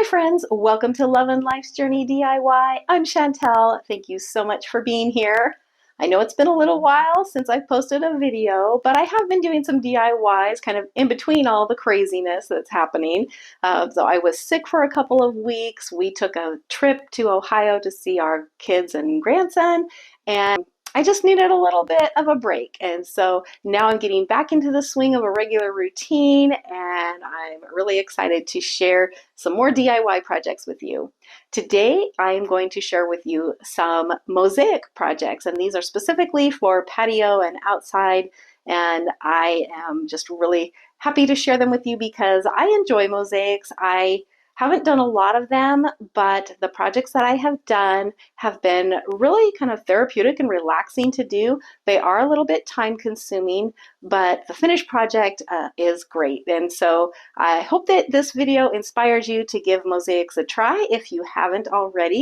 friends, welcome to Lovin' Life's Journey DIY. I'm Chantel. Thank you so much for being here. I know it's been a little while since I've posted a video, but I have been doing some DIYs kind of in between all the craziness that's happening. So I was sick for a couple of weeks. We took a trip to Ohio to see our kids and grandson, and I just needed a little bit of a break. And so now I'm getting back into the swing of a regular routine, and I'm really excited to share some more DIY projects with you. Today, I am going to share with you some mosaic projects, and these are specifically for patio and outside. And I am just really happy to share them with you because I enjoy mosaics. I haven't done a lot of them, but the projects that I have done have been really kind of therapeutic and relaxing to do. They are a little bit time consuming, but the finished project is great. And so I hope that this video inspires you to give mosaics a try if you haven't already.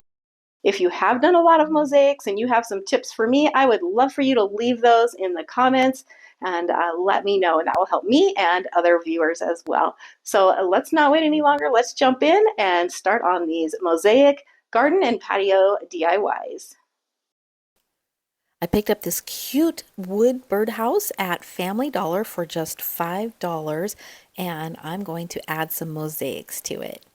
If you have done a lot of mosaics and you have some tips for me, I would love for you to leave those in the comments and let me know, and that will help me and other viewers as well. So let's not wait any longer. Let's jump in and start on these mosaic garden and patio DIYs. I picked up this cute wood birdhouse at Family Dollar for just $5, and I'm going to add some mosaics to it.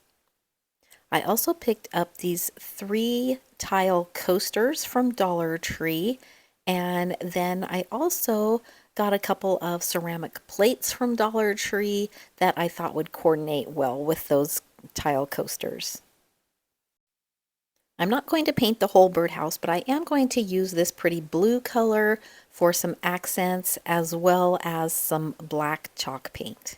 I also picked up these 3 tile coasters from Dollar Tree, and then I also got a couple of ceramic plates from Dollar Tree that I thought would coordinate well with those tile coasters. I'm not going to paint the whole birdhouse, but I am going to use this pretty blue color for some accents as well as some black chalk paint.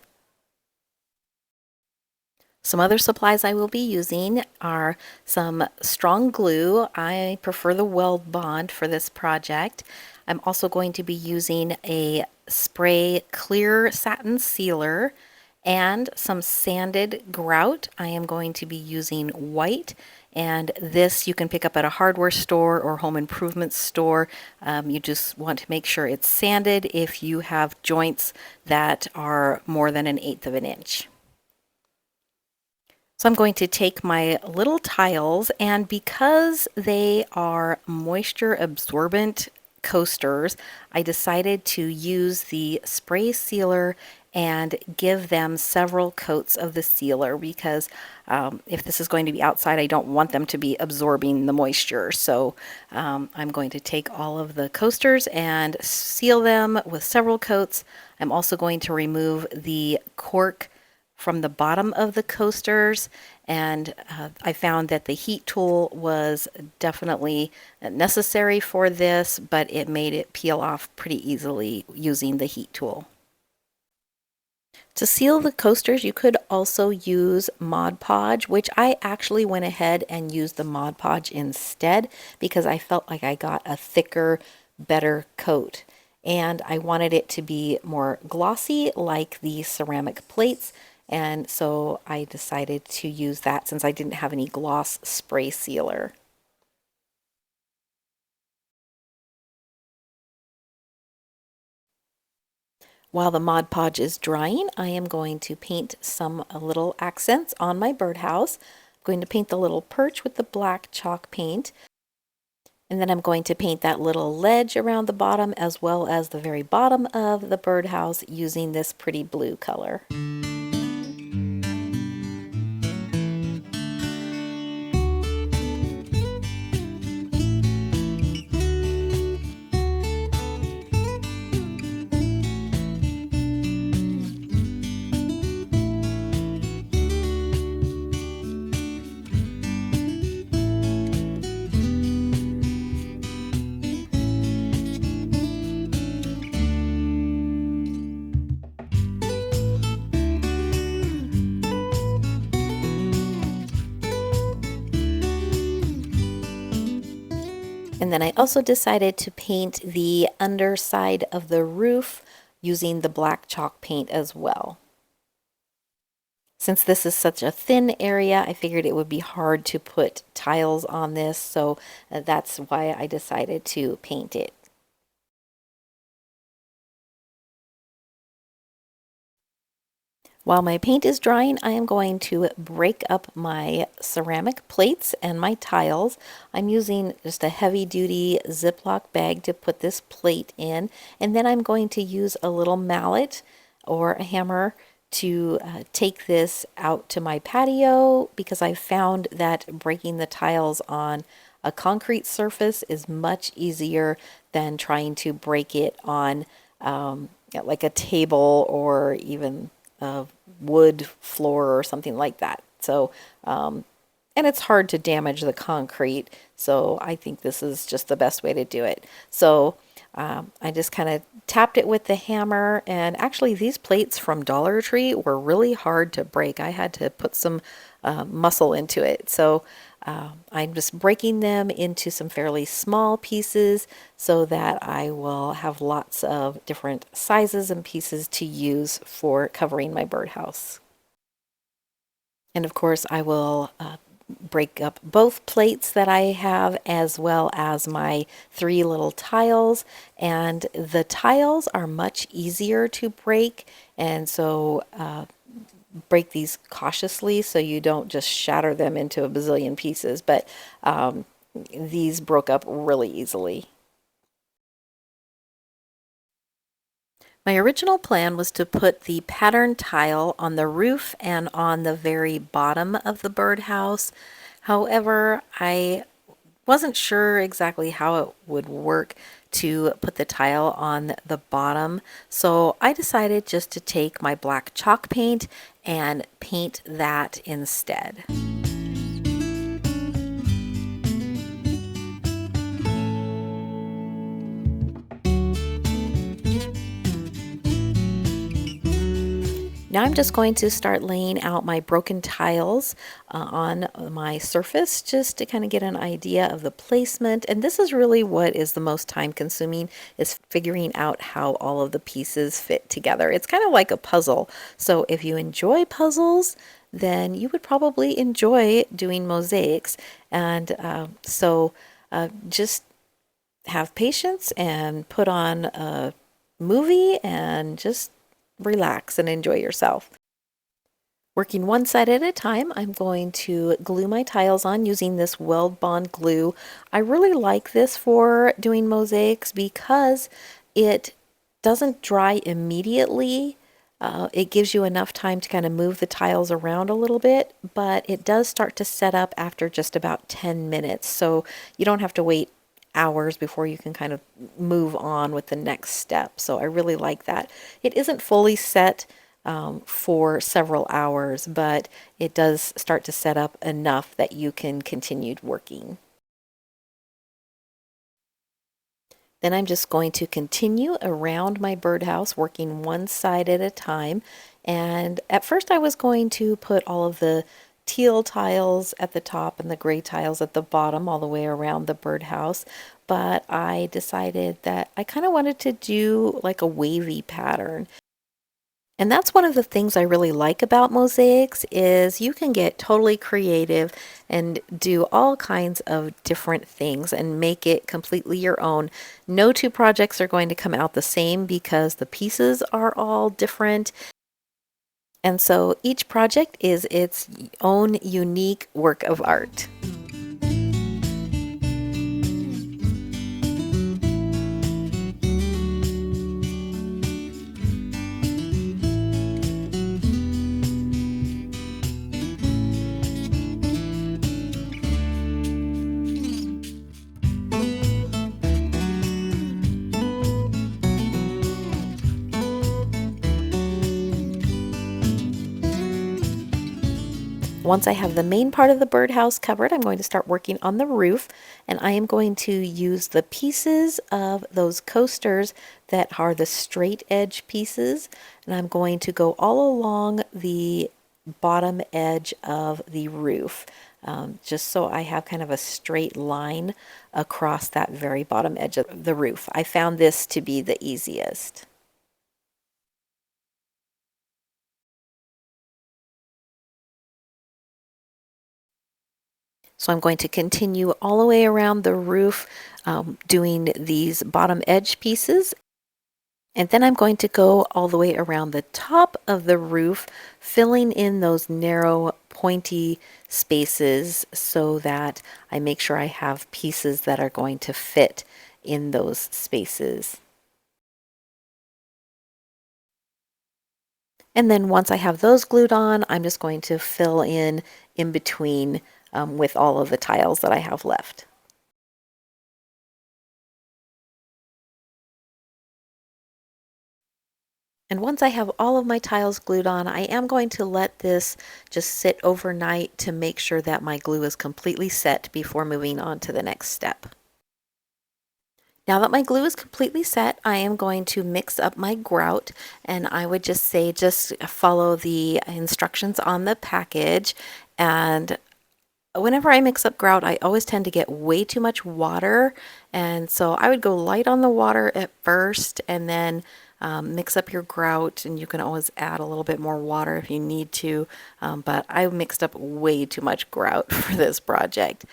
Some other supplies I will be using are some strong glue. I prefer the Weld Bond for this project. I'm also going to be using a spray clear satin sealer and some sanded grout. I am going to be using white, and this you can pick up at a hardware store or home improvement store. You just want to make sure it's sanded if you have joints that are more than 1/8 of an inch. So I'm going to take my little tiles, and because they are moisture absorbent coasters, I decided to use the spray sealer and give them several coats of the sealer because if this is going to be outside, I don't want them to be absorbing the moisture. So I'm going to take all of the coasters and seal them with several coats. I'm also going to remove the cork from the bottom of the coasters, and I found that the heat tool was definitely necessary for this, but it made it peel off pretty easily using the heat tool. To seal the coasters, you could also use Mod Podge, which I actually went ahead and used the Mod Podge instead because I felt like I got a thicker, better coat. And I wanted it to be more glossy like the ceramic plates, and so I decided to use that since I didn't have any gloss spray sealer. While the Mod Podge is drying, I am going to paint some little accents on my birdhouse. I'm going to paint the little perch with the black chalk paint. And then I'm going to paint that little ledge around the bottom as well as the very bottom of the birdhouse using this pretty blue color. And then I also decided to paint the underside of the roof using the black chalk paint as well. Since this is such a thin area, I figured it would be hard to put tiles on this, so that's why I decided to paint it. While my paint is drying, I am going to break up my ceramic plates and my tiles. I'm using just a heavy-duty Ziploc bag to put this plate in, and then I'm going to use a little mallet or a hammer to take this out to my patio because I found that breaking the tiles on a concrete surface is much easier than trying to break it on like a table or even a wood floor or something like that. So, and it's hard to damage the concrete. So I think this is just the best way to do it. So I just kind of tapped it with the hammer. And actually, these plates from Dollar Tree were really hard to break. I had to put some muscle into it. So I'm just breaking them into some fairly small pieces so that I will have lots of different sizes and pieces to use for covering my birdhouse. And of course, I will break up both plates that I have as well as my three little tiles. And the tiles are much easier to break. And so break these cautiously so you don't just shatter them into a bazillion pieces. But these broke up really easily. My original plan was to put the pattern tile on the roof and on the very bottom of the birdhouse. However, I wasn't sure exactly how it would work to put the tile on the bottom, so I decided just to take my black chalk paint and paint that instead. Now I'm just going to start laying out my broken tiles on my surface just to kind of get an idea of the placement. And this is really what is the most time consuming, is figuring out how all of the pieces fit together. It's kind of like a puzzle. So if you enjoy puzzles, then you would probably enjoy doing mosaics. And just have patience and put on a movie and just relax and enjoy yourself. Working one side at a time, I'm going to glue my tiles on using this Weld Bond glue. I really like this for doing mosaics because it doesn't dry immediately. It gives you enough time to kind of move the tiles around a little bit, but it does start to set up after just about 10 minutes. So you don't have to wait hours before you can kind of move on with the next step. So I really like that. It isn't fully set for several hours, but it does start to set up enough that you can continue working. Then I'm just going to continue around my birdhouse, working one side at a time. And at first I was going to put all of the teal tiles at the top and the gray tiles at the bottom all the way around the birdhouse. But I decided that I kind of wanted to do like a wavy pattern. And that's one of the things I really like about mosaics is you can get totally creative and do all kinds of different things and make it completely your own. No two projects are going to come out the same because the pieces are all different. And so each project is its own unique work of art. Once I have the main part of the birdhouse covered, I'm going to start working on the roof, and I am going to use the pieces of those coasters that are the straight edge pieces, and I'm going to go all along the bottom edge of the roof, just so I have kind of a straight line across that very bottom edge of the roof. I found this to be the easiest. So I'm going to continue all the way around the roof doing these bottom edge pieces. And then I'm going to go all the way around the top of the roof, filling in those narrow, pointy spaces so that I make sure I have pieces that are going to fit in those spaces. And then once I have those glued on, I'm just going to fill in between with all of the tiles that I have left. And once I have all of my tiles glued on, I am going to let this just sit overnight to make sure that my glue is completely set before moving on to the next step. Now that my glue is completely set, I am going to mix up my grout, and I would just say just follow the instructions on the package. And whenever I mix up grout, I always tend to get way too much water, and so I would go light on the water at first and then mix up your grout, and you can always add a little bit more water if you need to, but I mixed up way too much grout for this project.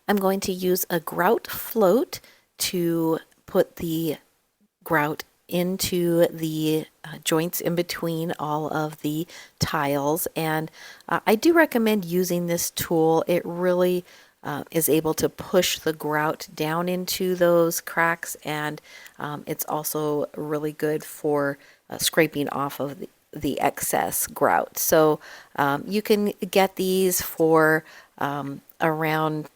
I'm going to use a grout float to put the grout into the joints in between all of the tiles, and I do recommend using this tool. It really is able to push the grout down into those cracks, and it's also really good for scraping off of the excess grout. So you can get these for around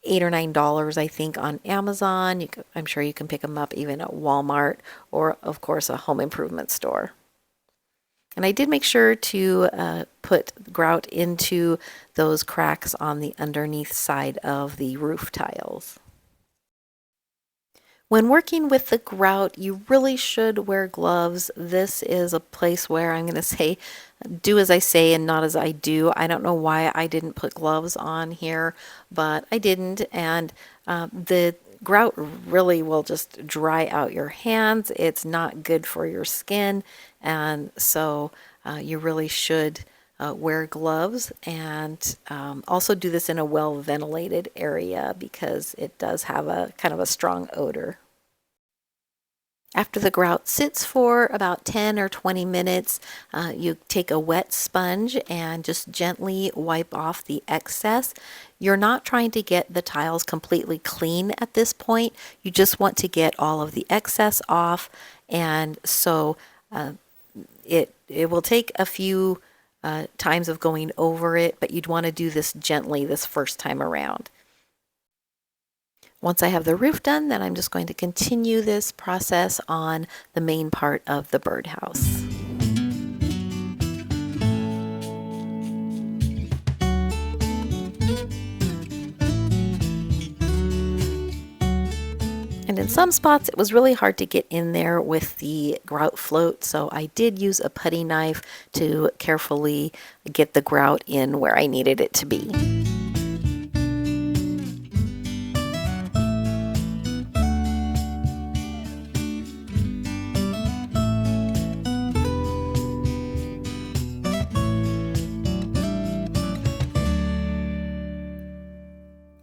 $8 or $9, I think, on Amazon. I'm sure you can pick them up even at Walmart or, of course, a home improvement store. And I did make sure to put grout into those cracks on the underneath side of the roof tiles. When working with the grout, you really should wear gloves. This is a place where I'm going to say, do as I say and not as I do. I don't know why I didn't put gloves on here, but I didn't. And the grout really will just dry out your hands. It's not good for your skin. And so you really should wear gloves, and also do this in a well ventilated area because it does have a kind of a strong odor. After the grout sits for about 10 or 20 minutes, you take a wet sponge and just gently wipe off the excess. You're not trying to get the tiles completely clean at this point. You just want to get all of the excess off, and so it will take a few times of going over it, but you'd want to do this gently this first time around. Once I have the roof done, then I'm just going to continue this process on the main part of the birdhouse. And in some spots, it was really hard to get in there with the grout float, so I did use a putty knife to carefully get the grout in where I needed it to be.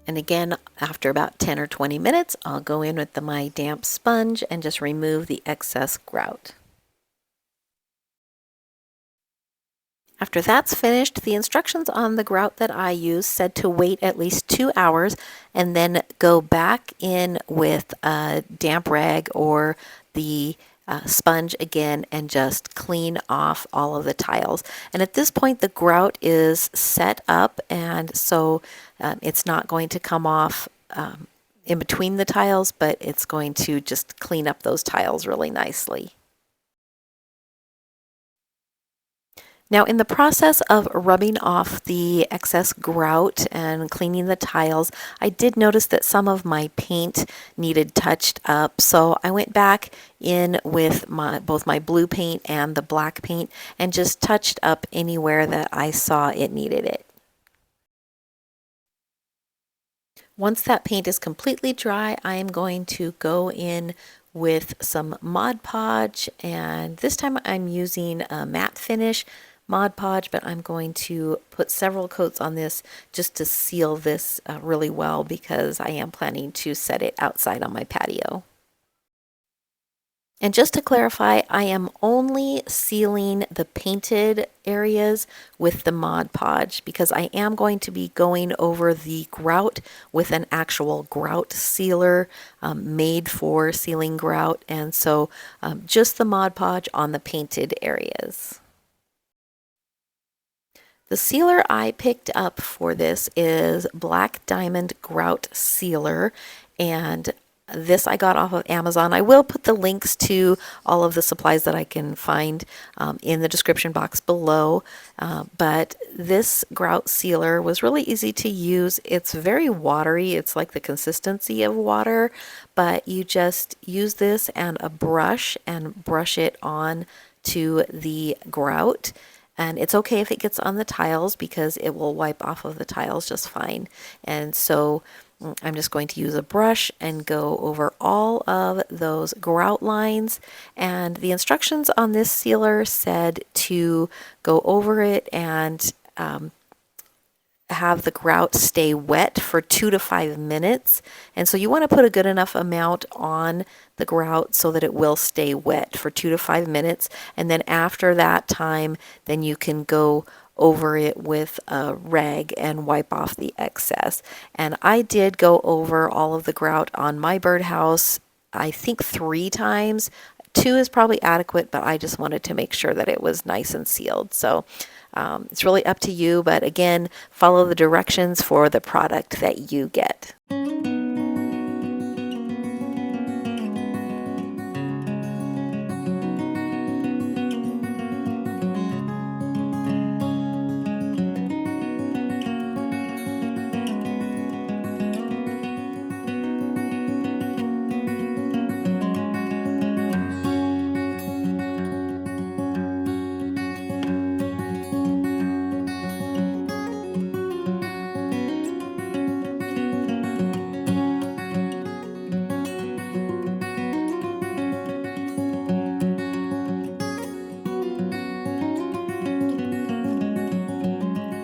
And again, after about 10 or 20 minutes, I'll go in with my damp sponge and just remove the excess grout. After that's finished, the instructions on the grout that I use said to wait at least 2 hours and then go back in with a damp rag or the sponge again and just clean off all of the tiles. And at this point, the grout is set up, and so it's not going to come off in between the tiles, but it's going to just clean up those tiles really nicely. Now, in the process of rubbing off the excess grout and cleaning the tiles, I did notice that some of my paint needed touched up. So I went back in with both my blue paint and the black paint and just touched up anywhere that I saw it needed it. Once that paint is completely dry, I am going to go in with some Mod Podge, and this time I'm using a matte finish Mod Podge, but I'm going to put several coats on this just to seal this really well because I am planning to set it outside on my patio. And just to clarify, I am only sealing the painted areas with the Mod Podge because I am going to be going over the grout with an actual grout sealer made for sealing grout. And so just the Mod Podge on the painted areas. The sealer I picked up for this is Black Diamond Grout Sealer, and this I got off of Amazon. I will put the links to all of the supplies that I can find in the description box below. But this grout sealer was really easy to use. It's very watery. It's like the consistency of water, but you just use this and a brush and brush it on to the grout. And it's okay if it gets on the tiles because it will wipe off of the tiles just fine. And so I'm just going to use a brush and go over all of those grout lines. And the instructions on this sealer said to go over it and have the grout stay wet for 2 to 5 minutes. And so you want to put a good enough amount on the grout so that it will stay wet for 2 to 5 minutes. And then after that time, then you can go over it with a rag and wipe off the excess. And I did go over all of the grout on my birdhouse, I think 3 times. 2 is probably adequate, but I just wanted to make sure that it was nice and sealed. So it's really up to you, but again, follow the directions for the product that you get.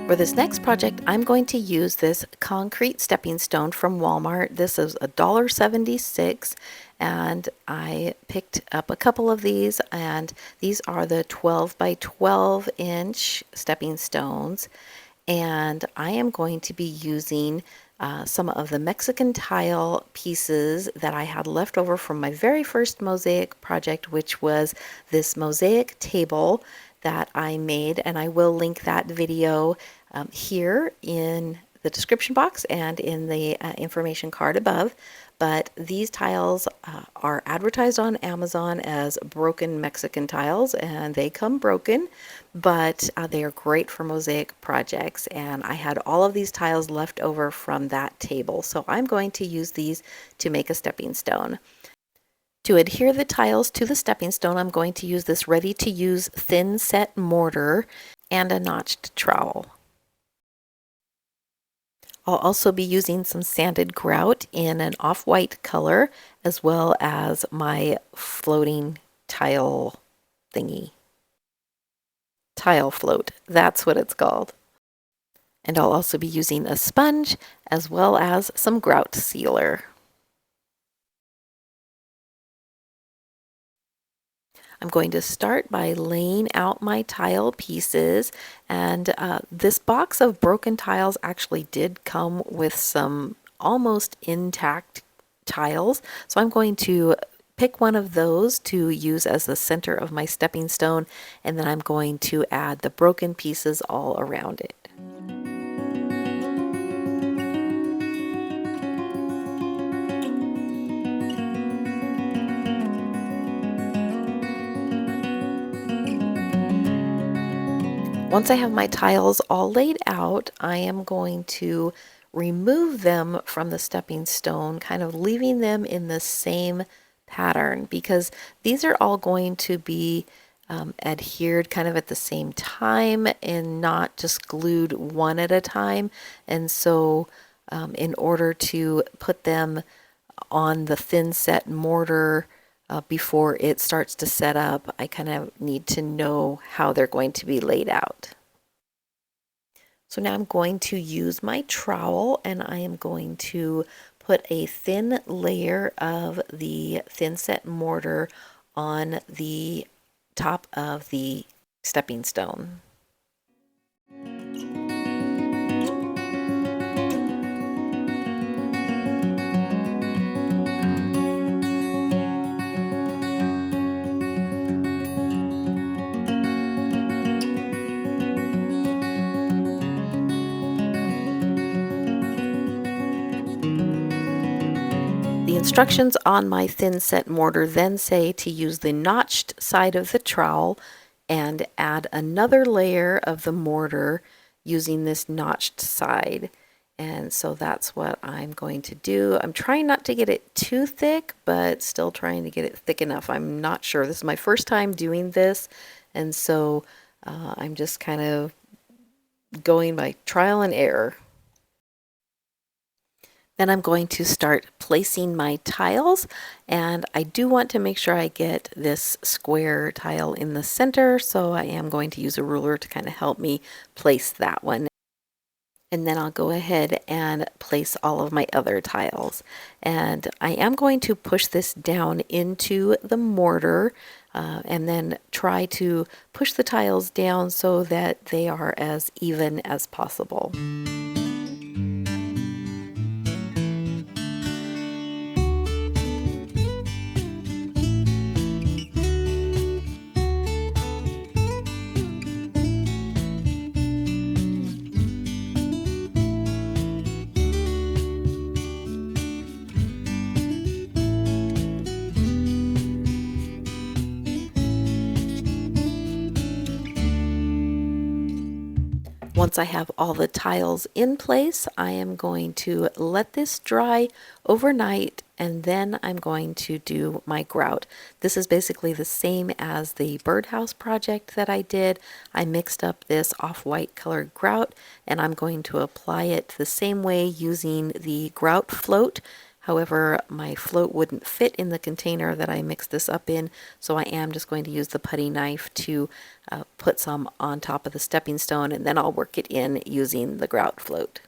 For this next project, I'm going to use this concrete stepping stone from Walmart. This is $1.76, and I picked up a couple of these, and these are the 12 by 12 inch stepping stones. And I am going to be using some of the Mexican tile pieces that I had left over from my very first mosaic project, which was this mosaic table that I made, and I will link that video here in the description box and in the information card above. But these tiles are advertised on Amazon as broken Mexican tiles, and they come broken, but they are great for mosaic projects. And I had all of these tiles left over from that table, so I'm going to use these to make a stepping stone. To adhere the tiles to the stepping stone, I'm going to use this ready-to-use thin set mortar and a notched trowel. I'll also be using some sanded grout in an off-white color, as well as my floating tile thingy. Tile float, that's what it's called. And I'll also be using a sponge, as well as some grout sealer. I'm going to start by laying out my tile pieces, and this box of broken tiles actually did come with some almost intact tiles, so I'm going to pick one of those to use as the center of my stepping stone, and then I'm going to add the broken pieces all around it. Once I have my tiles all laid out, I am going to remove them from the stepping stone, kind of leaving them in the same pattern, because these are all going to be adhered kind of at the same time and not just glued one at a time. And so in order to put them on the thin set mortar before it starts to set up, I kind of need to know how they're going to be laid out. So now I'm going to use my trowel, and I am going to put a thin layer of the thin set mortar on the top of the stepping stone. The instructions on my thin set mortar then say to use the notched side of the trowel and add another layer of the mortar using this notched side. And so that's what I'm going to do. I'm trying not to get it too thick, but still trying to get it thick enough. I'm not sure. This is my first time doing this, and so I'm just kind of going by trial and error. Then I'm going to start placing my tiles, and I do want to make sure I get this square tile in the center, so I am going to use a ruler to kind of help me place that one. And then I'll go ahead and place all of my other tiles. And I am going to push this down into the mortar and then try to push the tiles down so that they are as even as possible. Once I have all the tiles in place, I am going to let this dry overnight, and then I'm going to do my grout. This is basically the same as the birdhouse project that I did. I mixed up this off-white colored grout, and I'm going to apply it the same way using the grout float. However, my float wouldn't fit in the container that I mixed this up in, so I am just going to use the putty knife to put some on top of the stepping stone, and then I'll work it in using the grout float.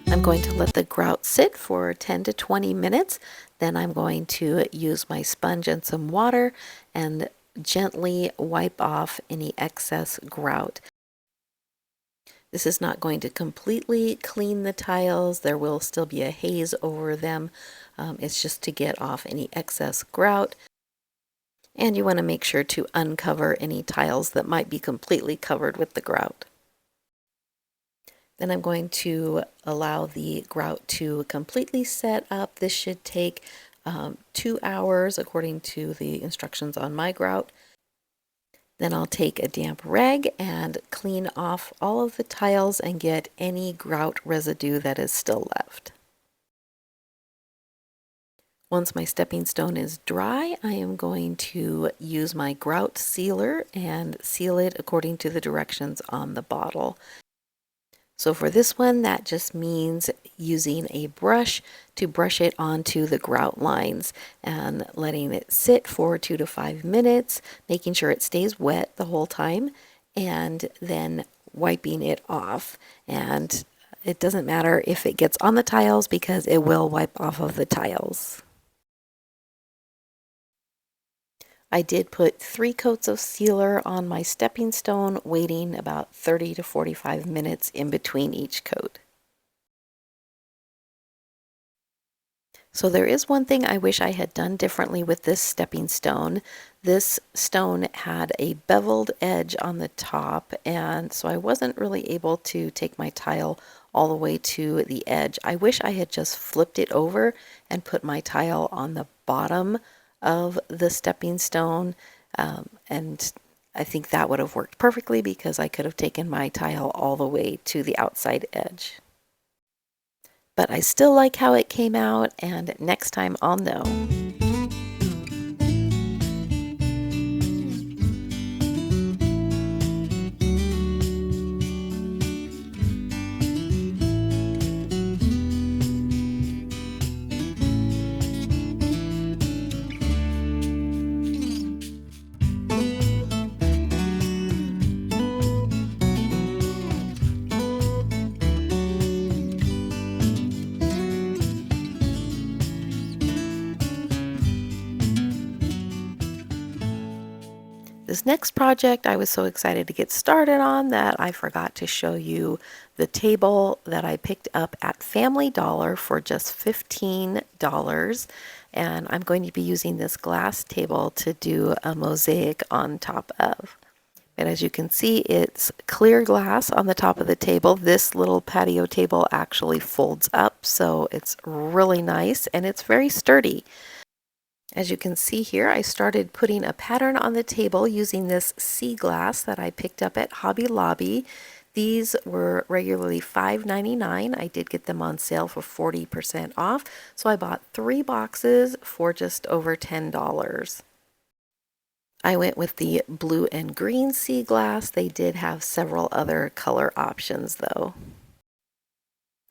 I'm going to let the grout sit for 10 to 20 minutes. Then I'm going to use my sponge and some water and gently wipe off any excess grout. This is not going to completely clean the tiles. There will still be a haze over them. It's just to get off any excess grout. And you want to make sure to uncover any tiles that might be completely covered with the grout. Then I'm going to allow the grout to completely set up. This should take 2 hours according to the instructions on my grout. Then I'll take a damp rag and clean off all of the tiles and get any grout residue that is still left. Once my stepping stone is dry, I am going to use my grout sealer and seal it according to the directions on the bottle. So for this one, that just means using a brush to brush it onto the grout lines and letting it sit for 2 to 5 minutes, making sure it stays wet the whole time, and then wiping it off. And it doesn't matter if it gets on the tiles because it will wipe off of the tiles. I did put 3 coats of sealer on my stepping stone, waiting about 30 to 45 minutes in between each coat. So there is one thing I wish I had done differently with this stepping stone. This stone had a beveled edge on the top, and so I wasn't really able to take my tile all the way to the edge. I wish I had just flipped it over and put my tile on the bottom of the stepping stone, and I think that would have worked perfectly because I could have taken my tile all the way to the outside edge. But I still like how it came out, and next time I'll know. This next project I was so excited to get started on that I forgot to show you the table that I picked up at Family Dollar for just $15. And I'm going to be using this glass table to do a mosaic on top of. And as you can see, it's clear glass on the top of the table. This little patio table actually folds up, so it's really nice and it's very sturdy. As you can see here, I started putting a pattern on the table using this sea glass that I picked up at Hobby Lobby. These were regularly $5.99. I did get them on sale for 40% off, so I bought 3 boxes for just over $10. I went with the blue and green sea glass. They did have several other color options though.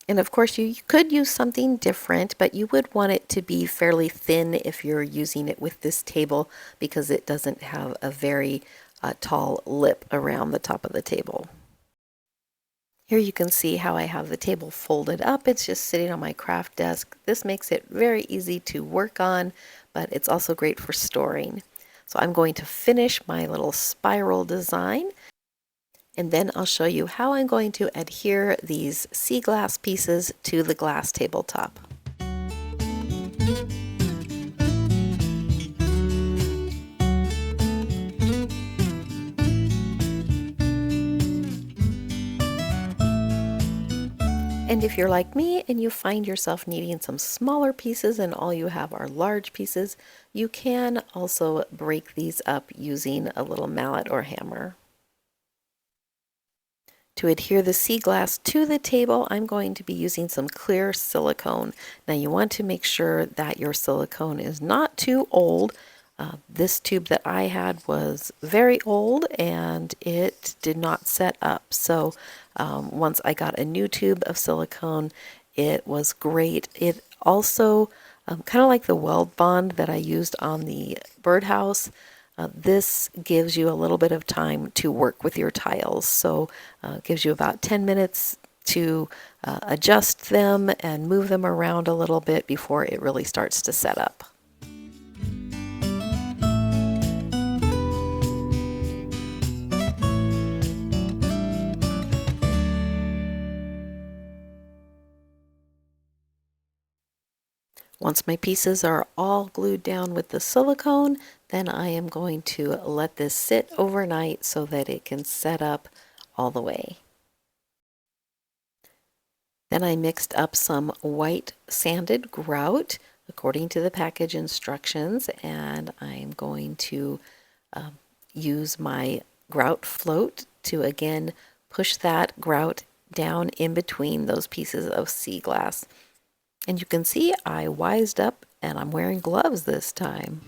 And of course you could use something different, but you would want it to be fairly thin if you're using it with this table because it doesn't have a very tall lip around the top of the table. Here you can see how I have the table folded up. It's just sitting on my craft desk. This makes it very easy to work on, but it's also great for storing. So I'm going to finish my little spiral design, and then I'll show you how I'm going to adhere these sea glass pieces to the glass tabletop. And if you're like me and you find yourself needing some smaller pieces and all you have are large pieces, you can also break these up using a little mallet or hammer. To adhere the sea glass to the table, I'm going to be using some clear silicone. Now you want to make sure that your silicone is not too old. This tube that I had was very old and it did not set up. So once I got a new tube of silicone, it was great. It also, kind of like the weld bond that I used on the birdhouse, this gives you a little bit of time to work with your tiles. So it gives you about 10 minutes to adjust them and move them around a little bit before it really starts to set up. Once my pieces are all glued down with the silicone, then I am going to let this sit overnight so that it can set up all the way. Then I mixed up some white sanded grout according to the package instructions, and I'm going to use my grout float to again push that grout down in between those pieces of sea glass. And you can see I wised up and I'm wearing gloves this time.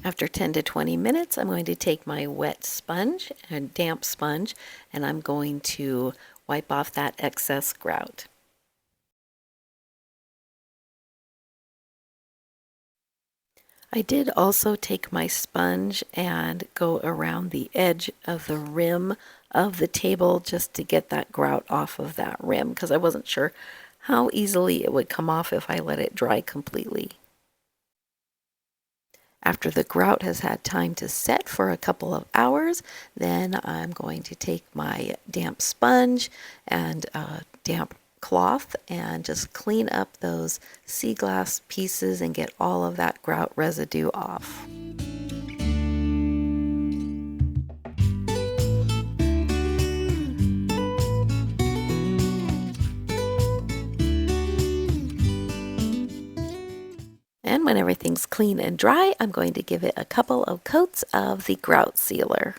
After 10 to 20 minutes, I'm going to take my wet sponge, a damp sponge, and I'm going to wipe off that excess grout. I did also take my sponge and go around the edge of the rim of the table just to get that grout off of that rim because I wasn't sure how easily it would come off if I let it dry completely. After the grout has had time to set for a couple of hours, then I'm going to take my damp sponge and damp cloth and just clean up those sea glass pieces and get all of that grout residue off. And when everything's clean and dry, I'm going to give it a couple of coats of the grout sealer.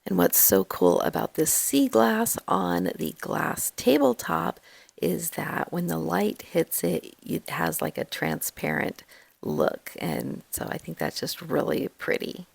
And what's so cool about this sea glass on the glass tabletop is that when the light hits it, it has like a transparent look. And so I think that's just really pretty.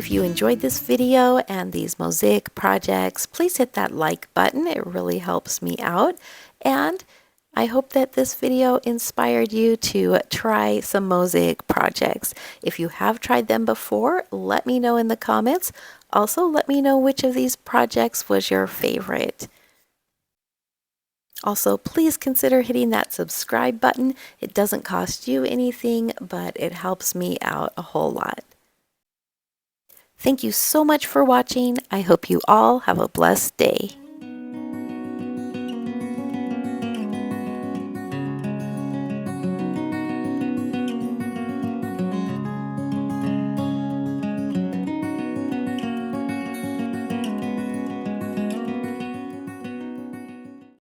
If you enjoyed this video and these mosaic projects, please hit that like button. It really helps me out. And I hope that this video inspired you to try some mosaic projects. If you have tried them before, let me know in the comments. Also, let me know which of these projects was your favorite. Also, please consider hitting that subscribe button. It doesn't cost you anything, but it helps me out a whole lot. Thank you so much for watching. I hope you all have a blessed day.